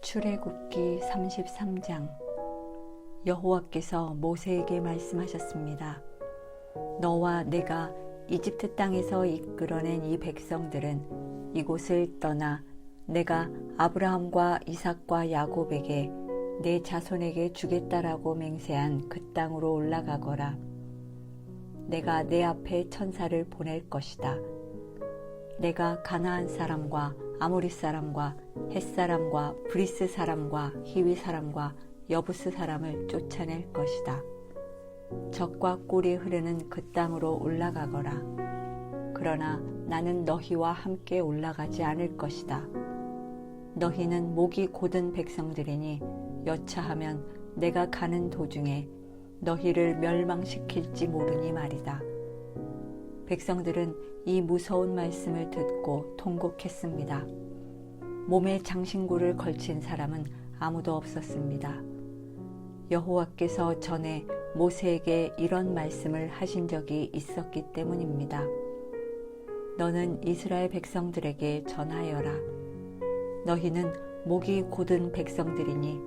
출애굽기 33장. 여호와께서 모세에게 말씀하셨습니다. 너와 내가 이집트 땅에서 이끌어낸 이 백성들은 이곳을 떠나 내가 아브라함과 이삭과 야곱에게 내 자손에게 주겠다라고 맹세한 그 땅으로 올라가거라. 내가 내 앞에 천사를 보낼 것이다. 내가 가나안 사람과 아모리 사람과 헷 사람과 브리스 사람과 히위 사람과 여부스 사람을 쫓아낼 것이다. 젖과 꿀이 흐르는 그 땅으로 올라가거라. 그러나 나는 너희와 함께 올라가지 않을 것이다. 너희는 목이 곧은 백성들이니 여차하면 내가 가는 도중에 너희를 멸망시킬지 모르니 말이다. 백성들은 이 무서운 말씀을 듣고 통곡했습니다. 몸에 장신구를 걸친 사람은 아무도 없었습니다. 여호와께서 전에 모세에게 이런 말씀을 하신 적이 있었기 때문입니다. 너는 이스라엘 백성들에게 전하여라. 너희는 목이 곧은 백성들이니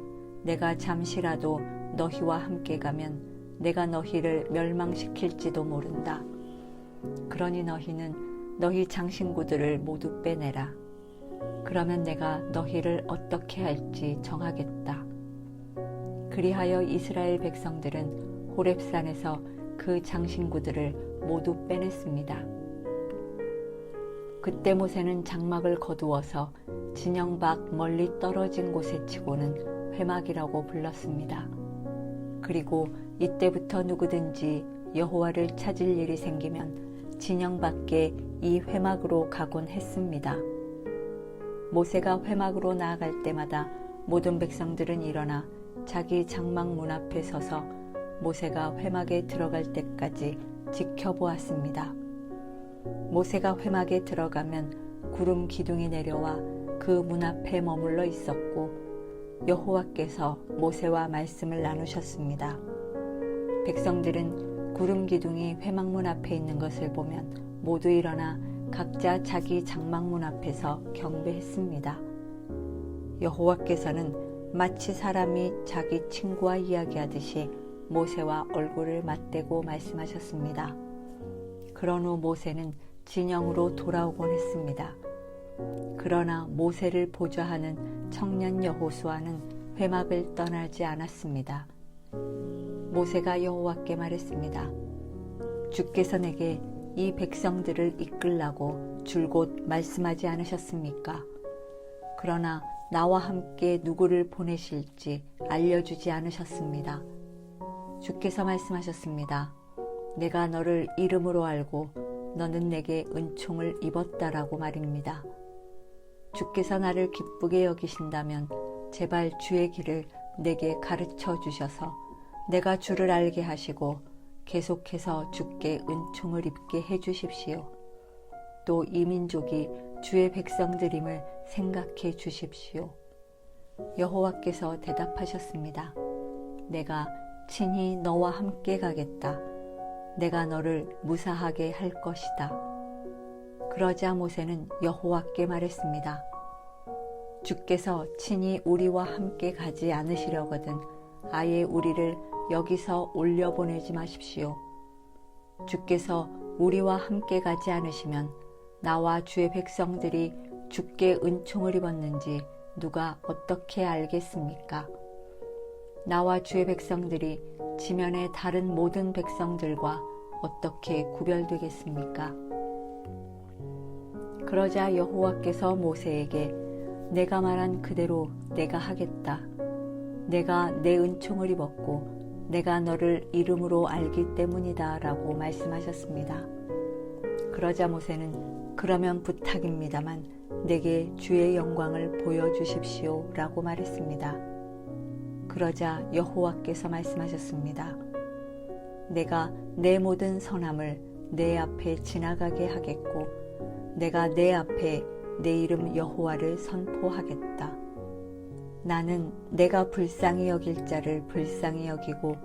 내가 잠시라도 너희와 함께 가면 내가 너희를 멸망시킬지도 모른다. 그러니 너희는 너희 장신구들을 모두 빼내라. 그러면 내가 너희를 어떻게 할지 정하겠다. 그리하여 이스라엘 백성들은 호렙산에서 그 장신구들을 모두 빼냈습니다. 그때 모세는 장막을 거두어서 진영 밖 멀리 떨어진 곳에 치고는 회막이라고 불렀습니다. 그리고 이때부터 누구든지 여호와를 찾을 일이 생기면 진영 밖에 이 회막으로 가곤 했습니다. 모세가 회막으로 나아갈 때마다 모든 백성들은 일어나 자기 장막 문 앞에 서서 모세가 회막에 들어갈 때까지 지켜보았습니다. 모세가 회막에 들어가면 구름 기둥이 내려와 그 문 앞에 머물러 있었고 여호와께서 모세와 말씀을 나누셨습니다. 백성들은 구름 기둥이 회막문 앞에 있는 것을 보면 모두 일어나 각자 자기 장막문 앞에서 경배했습니다. 여호와께서는 마치 사람이 자기 친구와 이야기하듯이 모세와 얼굴을 맞대고 말씀하셨습니다. 그런 후 모세는 진영으로 돌아오곤 했습니다. 그러나 모세를 보좌하는 청년 여호수아는 회막을 떠나지 않았습니다. 모세가 여호와께 말했습니다. 주께서 내게 이 백성들을 이끌라고 줄곧 말씀하지 않으셨습니까? 그러나 나와 함께 누구를 보내실지 알려주지 않으셨습니다. 주께서 말씀하셨습니다. 내가 너를 이름으로 알고 너는 내게 은총을 입었다라고 말입니다. 주께서 나를 기쁘게 여기신다면 제발 주의 길을 내게 가르쳐 주셔서 내가 주를 알게 하시고 계속해서 주께 은총을 입게 해주십시오. 또 이 민족이 주의 백성들임을 생각해 주십시오. 여호와께서 대답하셨습니다. 내가 친히 너와 함께 가겠다. 내가 너를 무사하게 할 것이다. 그러자 모세는 여호와께 말했습니다. 주께서 친히 우리와 함께 가지 않으시려거든 아예 우리를 여기서 올려보내지 마십시오. 주께서 우리와 함께 가지 않으시면 나와 주의 백성들이 주께 은총을 입었는지 누가 어떻게 알겠습니까? 나와 주의 백성들이 지면의 다른 모든 백성들과 어떻게 구별되겠습니까? 그러자 여호와께서 모세에게 내가 말한 그대로 내가 하겠다. 내가 내 은총을 입었고 내가 너를 이름으로 알기 때문이다 라고 말씀하셨습니다. 그러자 모세는 그러면 부탁입니다만 내게 주의 영광을 보여주십시오 라고 말했습니다. 그러자 여호와께서 말씀하셨습니다. 내가 내 모든 선함을 내 앞에 지나가게 하겠고 내가 내 앞에 내 이름 여호와를 선포하겠다. 나는 내가 불쌍히 여길 자를 불쌍히 여기고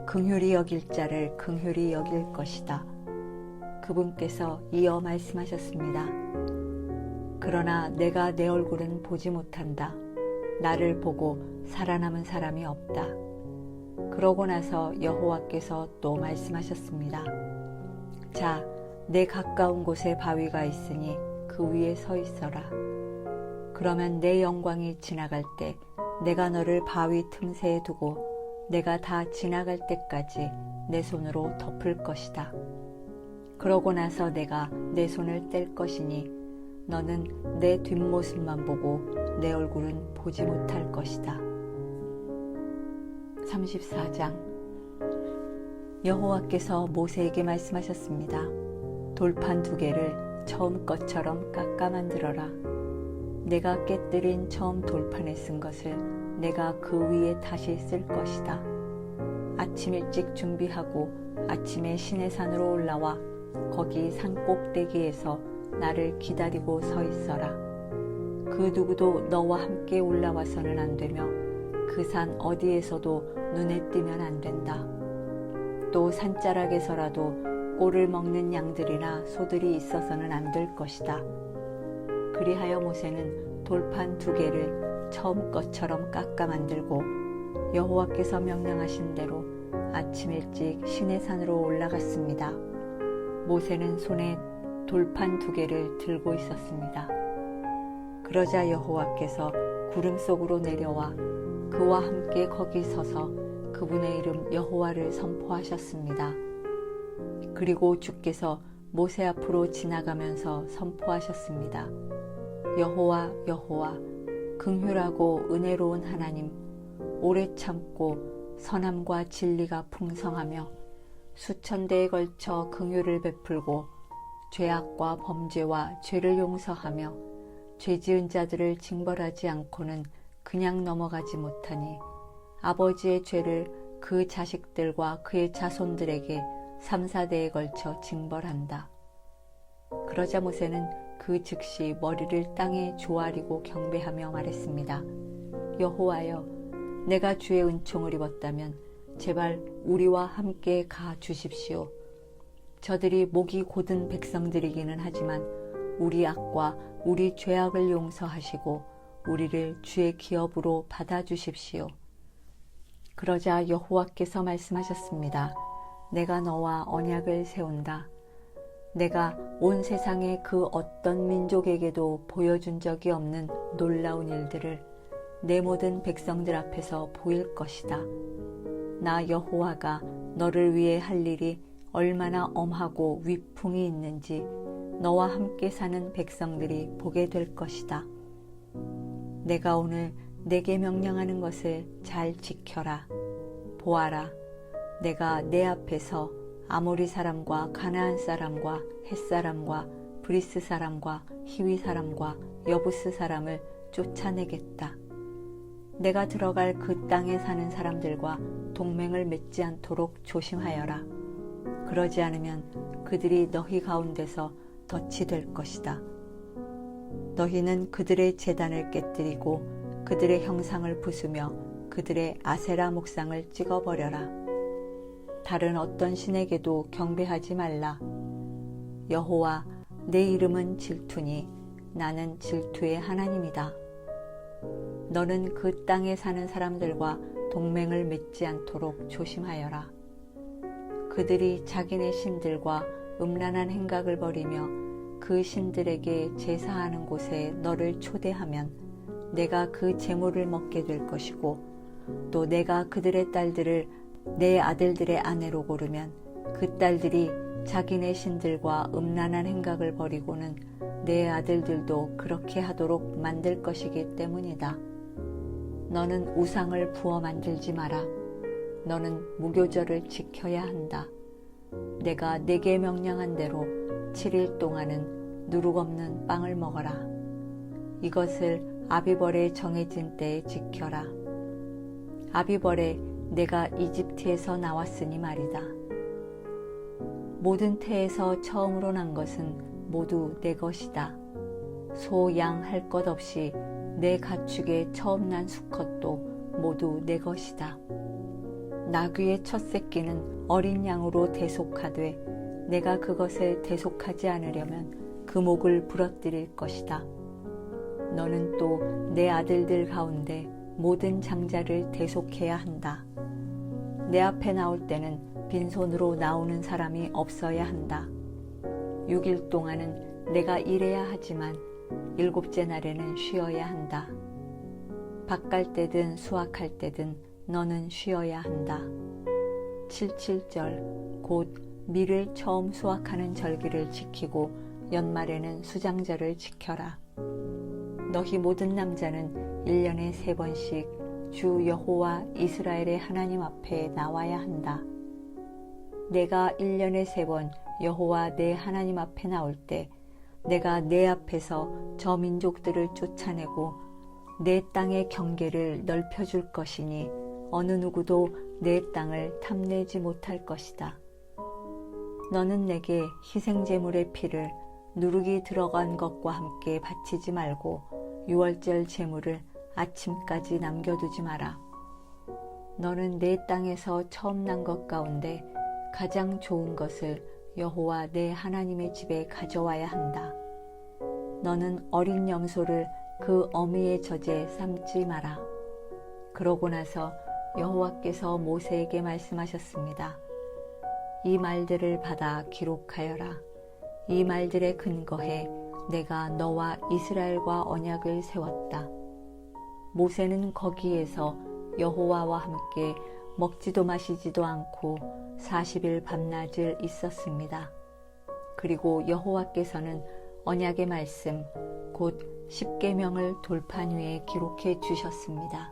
긍휼히 여길 자를 긍휼히 여길 것이다. 그분께서 이어 말씀하셨습니다. 그러나 내가 내 얼굴은 보지 못한다. 나를 보고 살아남은 사람이 없다. 그러고 나서 여호와께서 또 말씀하셨습니다. 자, 내 가까운 곳에 바위가 있으니 그 위에 서 있어라. 그러면 내 영광이 지나갈 때 내가 너를 바위 틈새에 두고 내가 다 지나갈 때까지 내 손으로 덮을 것이다. 그러고 나서 내가 내 손을 뗄 것이니 너는 내 뒷모습만 보고 내 얼굴은 보지 못할 것이다. 34장. 여호와께서 모세에게 말씀하셨습니다. 돌판 2개를 처음 것처럼 깎아 만들어라. 내가 깨뜨린 처음 돌판에 쓴 것을 내가 그 위에 다시 쓸 것이다. 아침 일찍 준비하고 아침에 시내산으로 올라와 거기 산 꼭대기에서 나를 기다리고 서 있어라. 그 누구도 너와 함께 올라와서는 안 되며 그 산 어디에서도 눈에 띄면 안 된다. 또 산자락에서라도 꼴을 먹는 양들이나 소들이 있어서는 안 될 것이다. 그리하여 모세는 돌판 2개를 처음 것처럼 깎아 만들고 여호와께서 명령하신 대로 아침 일찍 시내산으로 올라갔습니다. 모세는 손에 돌판 2개를 들고 있었습니다. 그러자 여호와께서 구름 속으로 내려와 그와 함께 거기 서서 그분의 이름 여호와를 선포하셨습니다. 그리고 주께서 모세 앞으로 지나가면서 선포하셨습니다. 여호와 여호와 긍휼하고 은혜로운 하나님, 오래 참고 선함과 진리가 풍성하며 수천 대에 걸쳐 긍휼을 베풀고 죄악과 범죄와 죄를 용서하며 죄 지은 자들을 징벌하지 않고는 그냥 넘어가지 못하니 아버지의 죄를 그 자식들과 그의 자손들에게 3, 4대에 걸쳐 징벌한다. 그러자 모세는 그 즉시 머리를 땅에 조아리고 경배하며 말했습니다. 여호와여, 내가 주의 은총을 입었다면 제발 우리와 함께 가 주십시오. 저들이 목이 곧은 백성들이기는 하지만 우리 악과 우리 죄악을 용서하시고 우리를 주의 기업으로 받아주십시오. 그러자 여호와께서 말씀하셨습니다. 내가 너와 언약을 세운다. 내가 온 세상의 그 어떤 민족에게도 보여준 적이 없는 놀라운 일들을 내 모든 백성들 앞에서 보일 것이다. 나 여호와가 너를 위해 할 일이 얼마나 엄하고 위풍이 있는지 너와 함께 사는 백성들이 보게 될 것이다. 내가 오늘 내게 명령하는 것을 잘 지켜라. 보아라, 내가 내 앞에서 아모리 사람과 가나안 사람과 헷 사람과 브리스 사람과 히위 사람과 여부스 사람을 쫓아내겠다. 내가 들어갈 그 땅에 사는 사람들과 동맹을 맺지 않도록 조심하여라. 그러지 않으면 그들이 너희 가운데서 덫이 될 것이다. 너희는 그들의 제단을 깨뜨리고 그들의 형상을 부수며 그들의 아세라 목상을 찍어버려라. 다른 어떤 신에게도 경배하지 말라. 여호와, 내 이름은 질투니 나는 질투의 하나님이다. 너는 그 땅에 사는 사람들과 동맹을 맺지 않도록 조심하여라. 그들이 자기네 신들과 음란한 행각을 벌이며 그 신들에게 제사하는 곳에 너를 초대하면 내가 그 제물을 먹게 될 것이고, 또 내가 그들의 딸들을 내 아들들의 아내로 고르면 그 딸들이 자기네 신들과 음란한 행각을 벌이고는 내 아들들도 그렇게 하도록 만들 것이기 때문이다. 너는 우상을 부어 만들지 마라. 너는 무교절을 지켜야 한다. 내가 내게 명령한 대로 7일 동안은 누룩 없는 빵을 먹어라. 이것을 아비벌에 정해진 때에 지켜라. 아비벌에 내가 이집트에서 나왔으니 말이다. 모든 태에서 처음으로 난 것은 모두 내 것이다. 소, 양 할 것 없이 내 가축의 처음 난 수컷도 모두 내 것이다. 나귀의 첫 새끼는 어린 양으로 대속하되 내가 그것을 대속하지 않으려면 그 목을 부러뜨릴 것이다. 너는 또 내 아들들 가운데 모든 장자를 대속해야 한다. 내 앞에 나올 때는 빈손으로 나오는 사람이 없어야 한다. 6일 동안은 내가 일해야 하지만 7째 날에는 쉬어야 한다. 밭갈 때든 수확할 때든 너는 쉬어야 한다. 77절 곧 밀을 처음 수확하는 절기를 지키고 연말에는 수장절을 지켜라. 너희 모든 남자는 1년에 3번씩 주 여호와 이스라엘의 하나님 앞에 나와야 한다. 내가 1년에 3번 여호와 내 하나님 앞에 나올 때 내가 내 앞에서 저 민족들을 쫓아내고 내 땅의 경계를 넓혀줄 것이니 어느 누구도 내 땅을 탐내지 못할 것이다. 너는 내게 희생제물의 피를 누룩이 들어간 것과 함께 바치지 말고 6월절 제물을 아침까지 남겨두지 마라. 너는 내 땅에서 처음 난 것 가운데 가장 좋은 것을 여호와 내 하나님의 집에 가져와야 한다. 너는 어린 염소를 그 어미의 젖에 삶지 마라. 그러고 나서 여호와께서 모세에게 말씀하셨습니다. 이 말들을 받아 기록하여라. 이 말들에 근거해 내가 너와 이스라엘과 언약을 세웠다. 모세는 거기에서 여호와와 함께 먹지도 마시지도 않고 40일 밤낮을 있었습니다. 그리고 여호와께서는 언약의 말씀 곧 십계명을 돌판 위에 기록해 주셨습니다.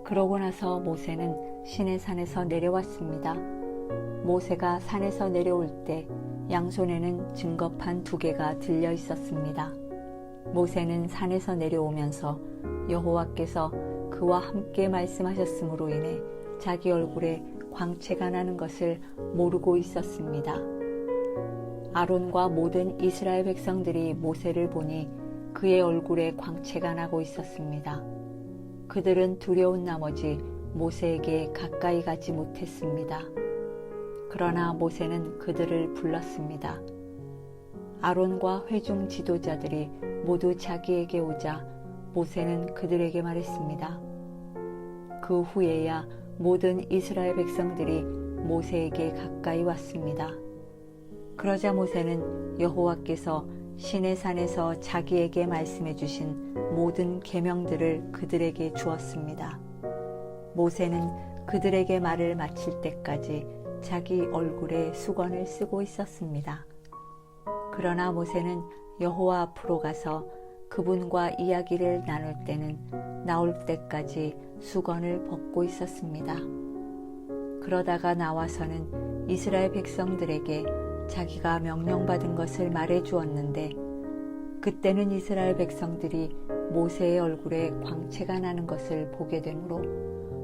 그러고 나서 모세는 시내산에서 내려왔습니다. 모세가 산에서 내려올 때 양손에는 증거판 2개가 들려 있었습니다. 모세는 산에서 내려오면서 여호와께서 그와 함께 말씀하셨으므로 인해 자기 얼굴에 광채가 나는 것을 모르고 있었습니다. 아론과 모든 이스라엘 백성들이 모세를 보니 그의 얼굴에 광채가 나고 있었습니다. 그들은 두려운 나머지 모세에게 가까이 가지 못했습니다. 그러나 모세는 그들을 불렀습니다. 아론과 회중 지도자들이 모두 자기에게 오자 모세는 그들에게 말했습니다. 그 후에야 모든 이스라엘 백성들이 모세에게 가까이 왔습니다. 그러자 모세는 여호와께서 시내산에서 자기에게 말씀해 주신 모든 계명들을 그들에게 주었습니다. 모세는 그들에게 말을 마칠 때까지 자기 얼굴에 수건을 쓰고 있었습니다. 그러나 모세는 여호와 앞으로 가서 그분과 이야기를 나눌 때는 나올 때까지 수건을 벗고 있었습니다. 그러다가 나와서는 이스라엘 백성들에게 자기가 명령받은 것을 말해 주었는데 그때는 이스라엘 백성들이 모세의 얼굴에 광채가 나는 것을 보게 되므로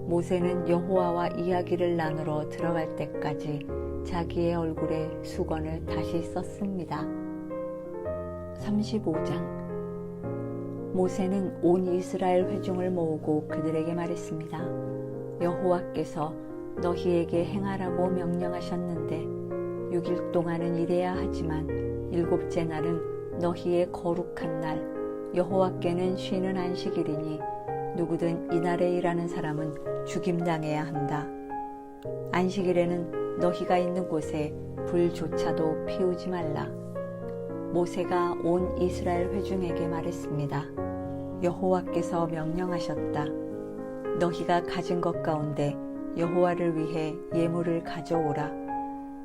모세는 여호와와 이야기를 나누러 들어갈 때까지 자기의 얼굴에 수건을 다시 썼습니다. 35장 모세는 온 이스라엘 회중을 모으고 그들에게 말했습니다. 여호와께서 너희에게 행하라고 명령하셨는데 6일 동안은 일해야 하지만 7째 날은 너희의 거룩한 날 여호와께는 쉬는 안식일이니 누구든 이날에 일하는 사람은 죽임당해야 한다. 안식일에는 너희가 있는 곳에 불조차도 피우지 말라. 모세가 온 이스라엘 회중에게 말했습니다. 여호와께서 명령하셨다. 너희가 가진 것 가운데 여호와를 위해 예물을 가져오라.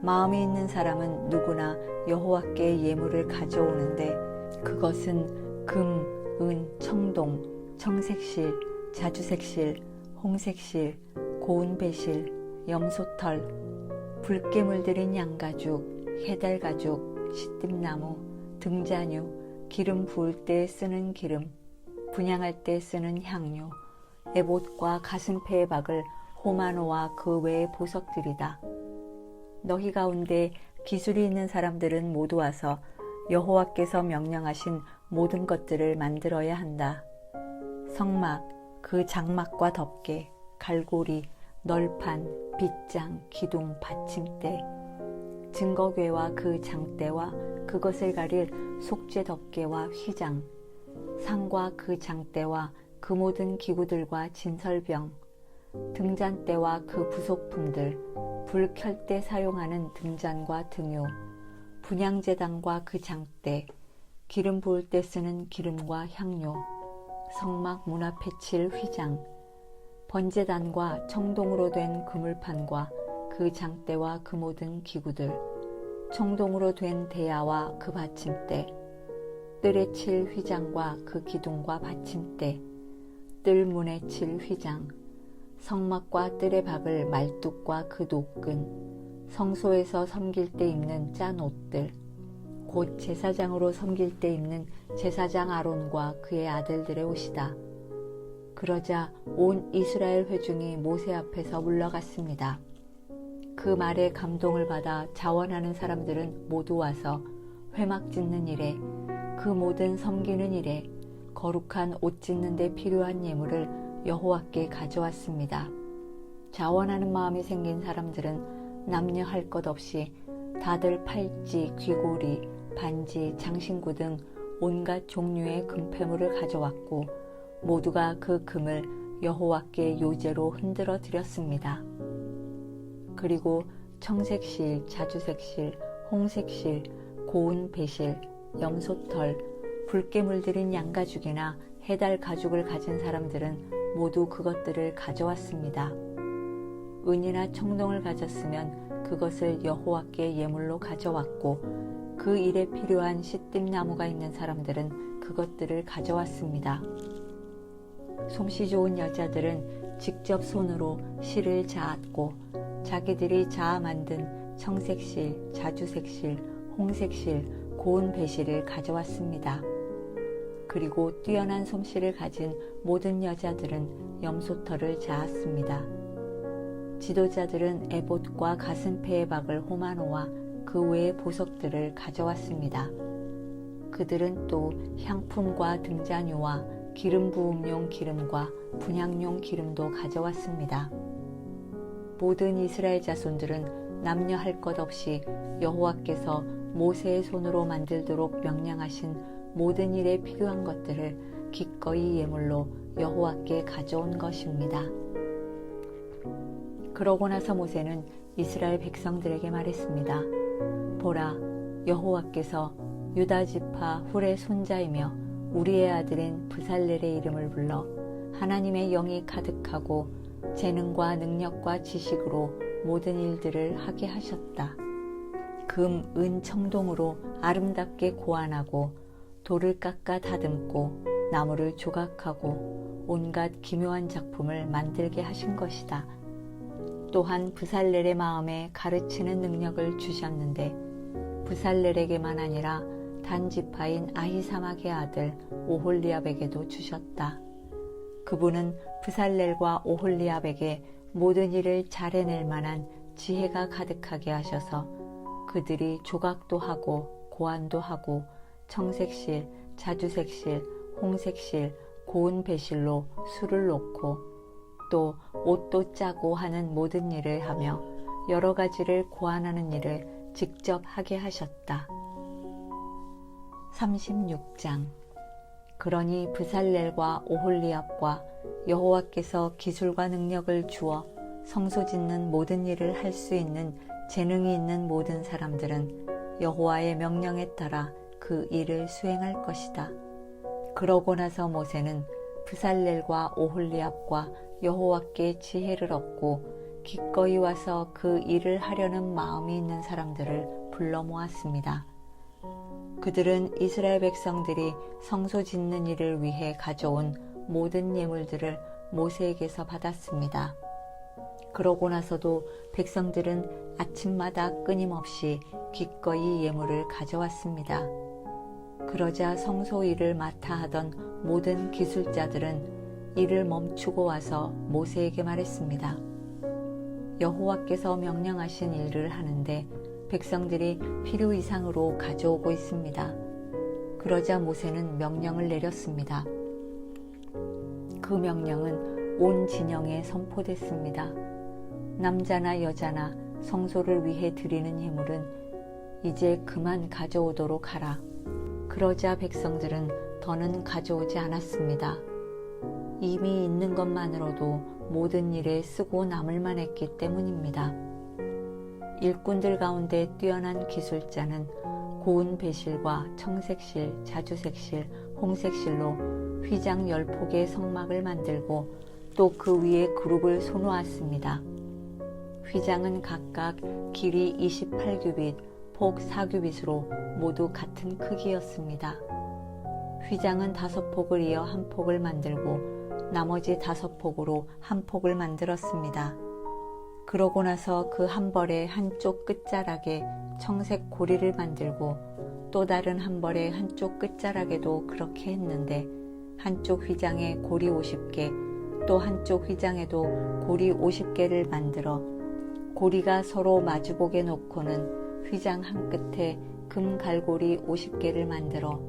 마음이 있는 사람은 누구나 여호와께 예물을 가져오는데 그것은 금, 은, 청동, 청색실, 자주색실, 홍색실, 고운 배실, 염소털, 붉게 물들인 양가죽, 해달가죽, 시뜸나무, 등자뉴, 기름 부을 때 쓰는 기름, 분향할 때 쓰는 향료, 에봇과 가슴패에 박을 호마노와 그 외의 보석들이다. 너희 가운데 기술이 있는 사람들은 모두 와서 여호와께서 명령하신 모든 것들을 만들어야 한다. 성막, 그 장막과 덮개, 갈고리, 널판, 빗장, 기둥, 받침대, 증거궤와 그 장대와 그것을 가릴 속죄 덮개와 휘장, 상과 그 장대와 그 모든 기구들과 진설병, 등잔대와 그 부속품들, 불 켤 때 사용하는 등잔과 등유, 분향제단과 그 장대, 기름 부을 때 쓰는 기름과 향료, 성막 문 앞에 칠 휘장, 번제단과 청동으로 된 그물판과 그 장대와 그 모든 기구들, 청동으로 된 대야와 그 받침대, 뜰에 칠 휘장과 그 기둥과 받침대, 뜰 문에 칠 휘장, 성막과 뜰에 박을 말뚝과 그 노끈, 성소에서 섬길 때 입는 짠 옷들, 곧 제사장으로 섬길 때 입는 제사장 아론과 그의 아들들의 옷이다. 그러자 온 이스라엘 회중이 모세 앞에서 물러갔습니다. 그 말에 감동을 받아 자원하는 사람들은 모두 와서 회막 짓는 일에, 그 모든 섬기는 일에 거룩한 옷 짓는 데 필요한 예물을 여호와께 가져왔습니다. 자원하는 마음이 생긴 사람들은 남녀 할 것 없이 다들 팔찌, 귀고리, 반지, 장신구 등 온갖 종류의 금폐물을 가져왔고 모두가 그 금을 여호와께 요제로 흔들어 드렸습니다. 그리고 청색실, 자주색실, 홍색실, 고운 배실, 염소털, 붉게 물들인 양가죽이나 해달 가죽을 가진 사람들은 모두 그것들을 가져왔습니다. 은이나 청동을 가졌으면 그것을 여호와께 예물로 가져왔고 그 일에 필요한 시띠나무가 있는 사람들은 그것들을 가져왔습니다. 솜씨 좋은 여자들은 직접 손으로 실을 자았고 자기들이 자아 만든 청색실, 자주색실, 홍색실, 고운 배실을 가져왔습니다. 그리고 뛰어난 솜씨를 가진 모든 여자들은 염소털을 자았습니다. 지도자들은 에봇과 가슴패에 박을 호마노와 그 외의 보석들을 가져왔습니다. 그들은 또 향품과 등잔유와 기름 부음용 기름과 분향용 기름도 가져왔습니다. 모든 이스라엘 자손들은 남녀 할 것 없이 여호와께서 모세의 손으로 만들도록 명령하신 모든 일에 필요한 것들을 기꺼이 예물로 여호와께 가져온 것입니다. 그러고 나서 모세는 이스라엘 백성들에게 말했습니다. 보라, 여호와께서 유다 지파 훌의 손자이며 우리의 아들인 브살렐의 이름을 불러 하나님의 영이 가득하고 재능과 능력과 지식으로 모든 일들을 하게 하셨다. 금, 은, 청동으로 아름답게 고안하고 돌을 깎아 다듬고 나무를 조각하고 온갖 기묘한 작품을 만들게 하신 것이다. 또한 브살렐의 마음에 가르치는 능력을 주셨는데 브살렐에게만 아니라 단 지파인 아히사막의 아들 오홀리압에게도 주셨다. 그분은 브살렐과 오홀리압에게 모든 일을 잘 해낼 만한 지혜가 가득하게 하셔서 그들이 조각도 하고 고안도 하고 청색실, 자주색실, 홍색실, 고운 배실로 술을 놓고 또 옷도 짜고 하는 모든 일을 하며 여러 가지를 고안하는 일을 직접 하게 하셨다. 36장. 그러니 브살렐과 오홀리압과 여호와께서 기술과 능력을 주어 성소 짓는 모든 일을 할 수 있는 재능이 있는 모든 사람들은 여호와의 명령에 따라 그 일을 수행할 것이다. 그러고 나서 모세는 브살렐과 오홀리압과 여호와께 지혜를 얻고 기꺼이 와서 그 일을 하려는 마음이 있는 사람들을 불러 모았습니다. 그들은 이스라엘 백성들이 성소 짓는 일을 위해 가져온 모든 예물들을 모세에게서 받았습니다. 그러고 나서도 백성들은 아침마다 끊임없이 기꺼이 예물을 가져왔습니다. 그러자 성소 일을 맡아 하던 모든 기술자들은 일을 멈추고 와서 모세에게 말했습니다. 여호와께서 명령하신 일을 하는데 백성들이 필요 이상으로 가져오고 있습니다. 그러자 모세는 명령을 내렸습니다. 그 명령은 온 진영에 선포됐습니다. 남자나 여자나 성소를 위해 드리는 예물은 이제 그만 가져오도록 하라. 그러자 백성들은 더 더는 가져오지 않았습니다. 이미 있는 것만으로도 모든 일에 쓰고 남을 만했기 때문입니다. 일꾼들 가운데 뛰어난 기술자는 고운 배실과 청색실, 자주색실, 홍색실로 휘장 10폭의 성막을 만들고 또 그 위에 그룹을 쏘놓았습니다. 휘장은 각각 길이 28규빗, 폭 4규빗으로 모두 같은 크기였습니다. 휘장은 5폭을 이어 한 폭을 만들고 나머지 5폭으로 한 폭을 만들었습니다. 그러고 나서 그 한 벌의 한쪽 끝자락에 청색 고리를 만들고 또 다른 한 벌의 한쪽 끝자락에도 그렇게 했는데 한쪽 휘장에 고리 50개, 또 한쪽 휘장에도 고리 50개를 만들어 고리가 서로 마주보게 놓고는 휘장 한 끝에 금 갈고리 50개를 만들어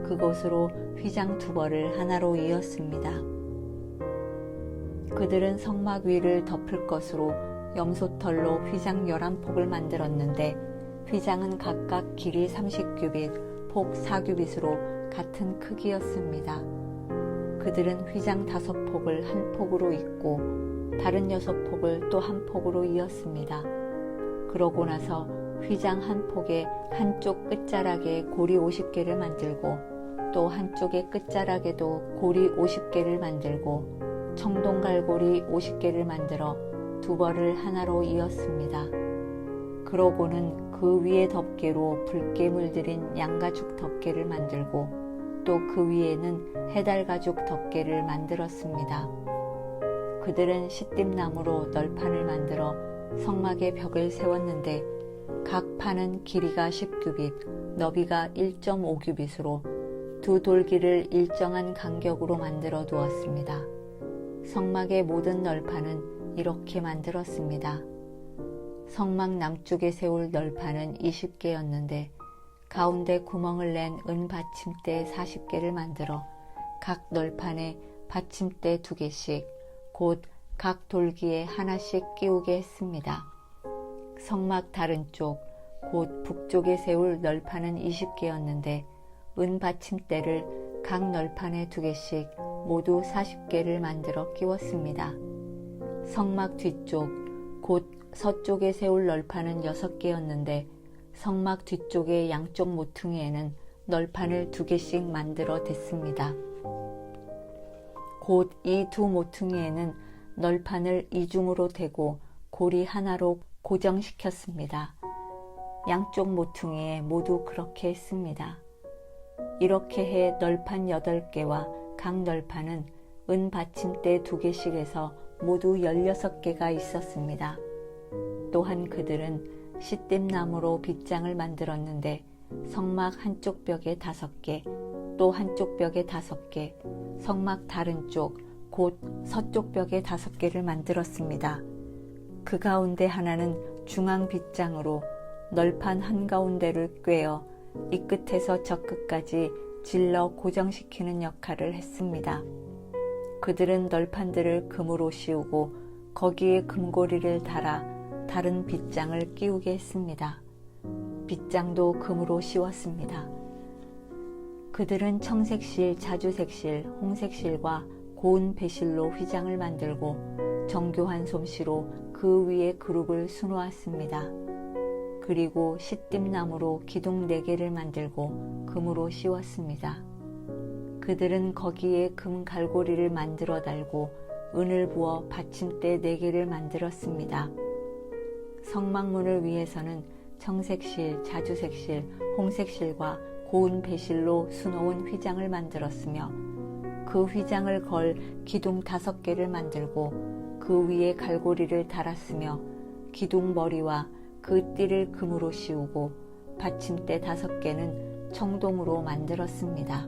그곳으로 휘장 2벌을 하나로 이었습니다. 그들은 성막 위를 덮을 것으로 염소털로 휘장 11폭을 만들었는데 휘장은 각각 길이 30규빗, 폭 4규빗으로 같은 크기였습니다. 그들은 휘장 5폭을 한 폭으로 잇고 다른 6폭을 또 한 폭으로 이었습니다. 그러고 나서 휘장 한 폭의 한쪽 끝자락에 고리 50개를 만들고 또 한쪽의 끝자락에도 고리 50개를 만들고 청동갈고리 50개를 만들어 2벌을 하나로 이었습니다. 그러고는 그 위에 덮개로 붉게 물들인 양가죽 덮개를 만들고 또 그 위에는 해달가죽 덮개를 만들었습니다. 그들은 시띠나무로 널판을 만들어 성막의 벽을 세웠는데 각 판은 길이가 10규빗, 너비가 1.5규빗으로 두 돌기를 일정한 간격으로 만들어 두었습니다. 성막의 모든 널판은 이렇게 만들었습니다. 성막 남쪽에 세울 널판은 20개였는데 가운데 구멍을 낸 은 받침대 40개를 만들어 각 널판에 받침대 2개씩 곧 각 돌기에 하나씩 끼우게 했습니다. 성막 다른 쪽 곧 북쪽에 세울 널판은 20개였는데 은 받침대를 각 널판에 2개씩 모두 40개를 만들어 끼웠습니다. 성막 뒤쪽 곧 서쪽에 세울 널판은 6개였는데 성막 뒤쪽의 양쪽 모퉁이에는 널판을 2개씩 만들어 댔습니다. 곧 이 두 모퉁이에는 널판을 이중으로 대고 고리 하나로 고정시켰습니다. 양쪽 모퉁이에 모두 그렇게 했습니다. 이렇게 해 널판 8개와 각 널판은 은 받침대 2개씩에서 모두 16개가 있었습니다. 또한 그들은 시띠나무로 빗장을 만들었는데 성막 한쪽 벽에 5개, 또 한쪽 벽에 5개, 성막 다른 쪽, 곧 서쪽 벽에 5개를 만들었습니다. 그 가운데 하나는 중앙 빗장으로 널판 한가운데를 꿰어 이 끝에서 저 끝까지 질러 고정시키는 역할을 했습니다. 그들은 널판들을 금으로 씌우고 거기에 금고리를 달아 다른 빗장을 끼우게 했습니다. 빗장도 금으로 씌웠습니다. 그들은 청색실, 자주색실, 홍색실과 고운 배실로 휘장을 만들고 정교한 솜씨로 그 위에 그룹을 수놓았습니다. 그리고 시띠나무로 기둥 4개를 만들고 금으로 씌웠습니다. 그들은 거기에 금 갈고리를 만들어 달고 은을 부어 받침대 4개를 만들었습니다. 성막문을 위해서는 청색실, 자주색실, 홍색실과 고운 배실로 수놓은 휘장을 만들었으며 그 휘장을 걸 기둥 5개를 만들고 그 위에 갈고리를 달았으며 기둥 머리와 그 띠를 금으로 씌우고 받침대 5개는 청동으로 만들었습니다.